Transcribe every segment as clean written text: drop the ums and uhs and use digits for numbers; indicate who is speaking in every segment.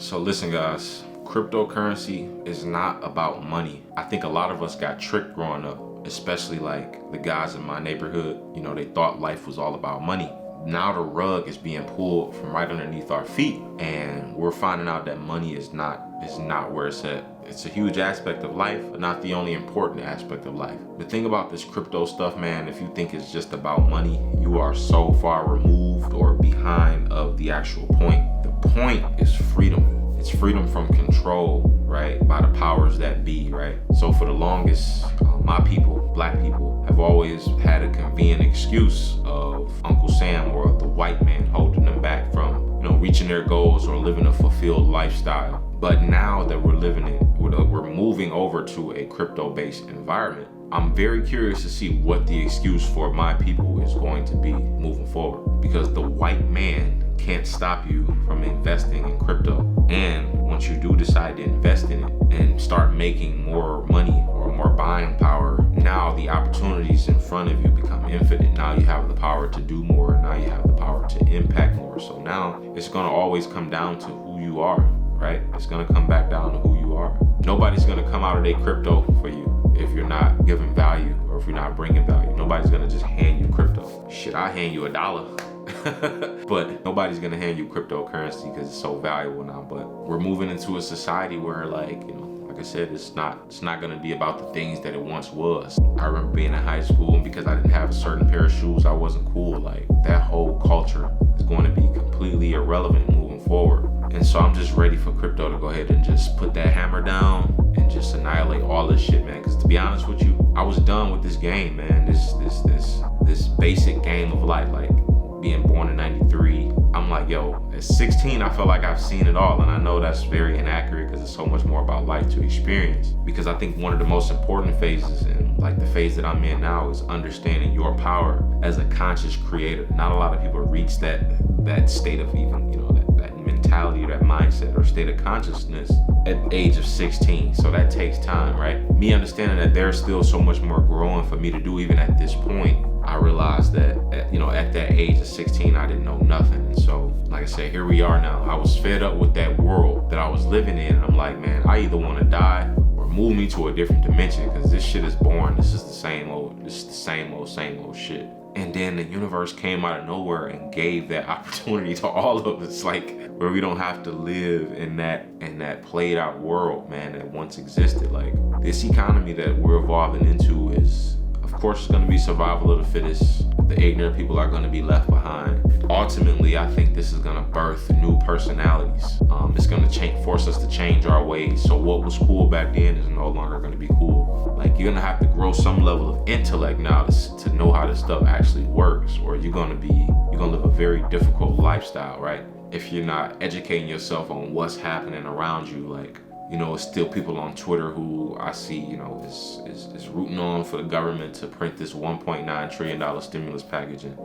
Speaker 1: So listen guys, cryptocurrency is not about money. I think a lot of us got tricked growing up, especially like the guys in my neighborhood. They thought life was all about money. Now the rug is being pulled from right underneath our feet, and we're finding out that money is not where it's at. It's a huge aspect of life, but not the only important aspect of life. The thing about this crypto stuff, man, if you think it's just about money, you are so far removed or behind of the actual point. The point is freedom. It's freedom from control, right, by the powers that be, right? So for the longest, my people, black people, have always had a convenient excuse of Uncle Sam or the white man holding them back from, reaching their goals or living a fulfilled lifestyle. But now that we're moving over to a crypto-based environment, I'm very curious to see what the excuse for my people is going to be moving forward, because the white man can't stop you from investing in crypto. And once you do decide to invest in it and start making more money or more buying power, now the opportunities in front of you become infinite. Now you have the power to do more. Now you have the power to impact more. So now it's going to always come down to who you are, right? It's going to come back down to who you are. Nobody's going to come out of their crypto for you if you're not giving value or if you're not bringing value. Nobody's going to just hand you crypto. Shit, I hand you $1. But nobody's gonna hand you cryptocurrency because it's so valuable now. But we're moving into a society where, like I said, it's not gonna be about the things that it once was. I remember being in high school, and because I didn't have a certain pair of shoes, I wasn't cool. Like, that whole culture is going to be completely irrelevant moving forward. And so I'm just ready for crypto to go ahead and just put that hammer down and just annihilate all this shit, man. Because to be honest with you, I was done with this game, man. This basic game of life, like being born in 93. I'm like, yo, at 16, I feel like I've seen it all. And I know that's very inaccurate because it's so much more about life to experience. Because I think one of the most important phases, and like the phase that I'm in now, is understanding your power as a conscious creator. Not a lot of people reach that state of even, that mentality or that mindset or state of consciousness at the age of 16. So that takes time, right? Me understanding that there's still so much more growing for me to do even at this point. I realized that, at that age of 16, I didn't know nothing. And so, like I said, here we are now. I was fed up with that world that I was living in. And I'm like, man, I either want to die or move me to a different dimension, because this shit is boring. This is the same old shit. And then the universe came out of nowhere and gave that opportunity to all of us, like, where we don't have to live in that played out world, man, that once existed. Like, this economy that we're evolving into is, of course, it's going to be survival of the fittest. The ignorant people are going to be left behind. Ultimately, I think this is going to birth new personalities. It's going to force us to change our ways. So what was cool back then is no longer going to be cool. Like, you're going to have to grow some level of intellect now to know how this stuff actually works, or you're going to live a very difficult lifestyle, right? If you're not educating yourself on what's happening around you. Like, it's still people on Twitter who I see, is rooting on for the government to print this $1.9 trillion stimulus package. And,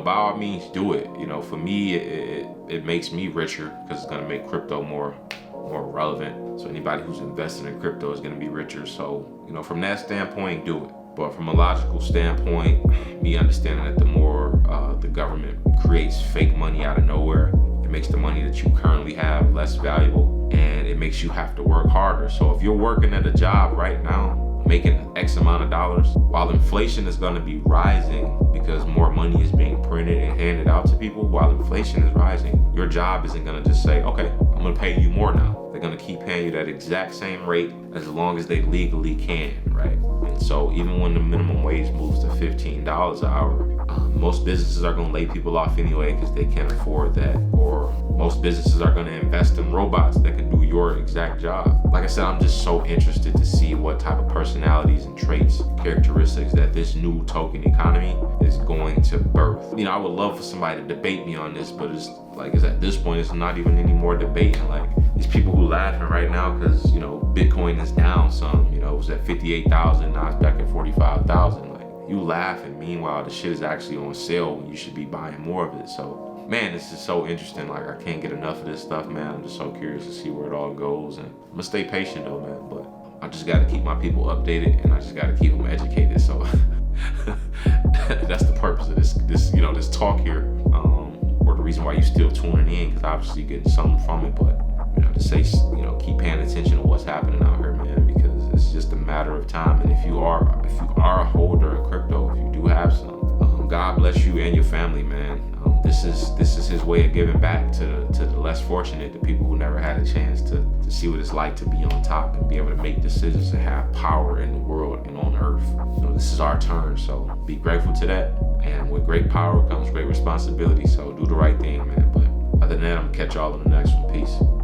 Speaker 1: by all means, do it. For me, it makes me richer because it's going to make crypto more relevant. So anybody who's investing in crypto is going to be richer. So, from that standpoint, do it. But from a logical standpoint, me understanding that the more the government creates fake money out of nowhere, it makes the money that you currently have less valuable, and it makes you have to work harder. So if you're working at a job right now, making X amount of dollars, while inflation is going to be rising because more money is being printed and handed out to people, while inflation is rising, your job isn't going to just say, okay, I'm going to pay you more now. They're going to keep paying you that exact same rate as long as they legally can, right? And so even when the minimum wage moves to $15 an hour, most businesses are going to lay people off anyway because they can't afford that. Or most businesses are going to invest in robots that can do your exact job. Like I said, I'm just so interested to see what type of personalities and traits, characteristics that this new token economy is going to birth. I would love for somebody to debate me on this, but it's at this point, it's not even any more debating. Like, these people who laughing right now because, Bitcoin is down some, it was at 58,000, now it's back at 45,000. Like, you laugh, and meanwhile, the shit is actually on sale when you should be buying more of it. So, man, this is so interesting. Like, I can't get enough of this stuff, man. I'm just so curious to see where it all goes. And I'm gonna stay patient though, man. But I just gotta keep my people updated, and I just gotta keep them educated. So that's the purpose of this talk here. Or the reason why you still tuning in, because obviously you're getting something from it. But to say, keep paying attention to what's happening out here, man, because it's just a matter of time. And if you are a holder of crypto, if you do have some, God bless you and your family, man. This is his way of giving back to the less fortunate, the people who never had a chance to see what it's like to be on top and be able to make decisions and have power in the world and on earth. This is our turn, so be grateful to that. And with great power comes great responsibility, so do the right thing, man. But other than that, I'm gonna catch y'all in the next one. Peace.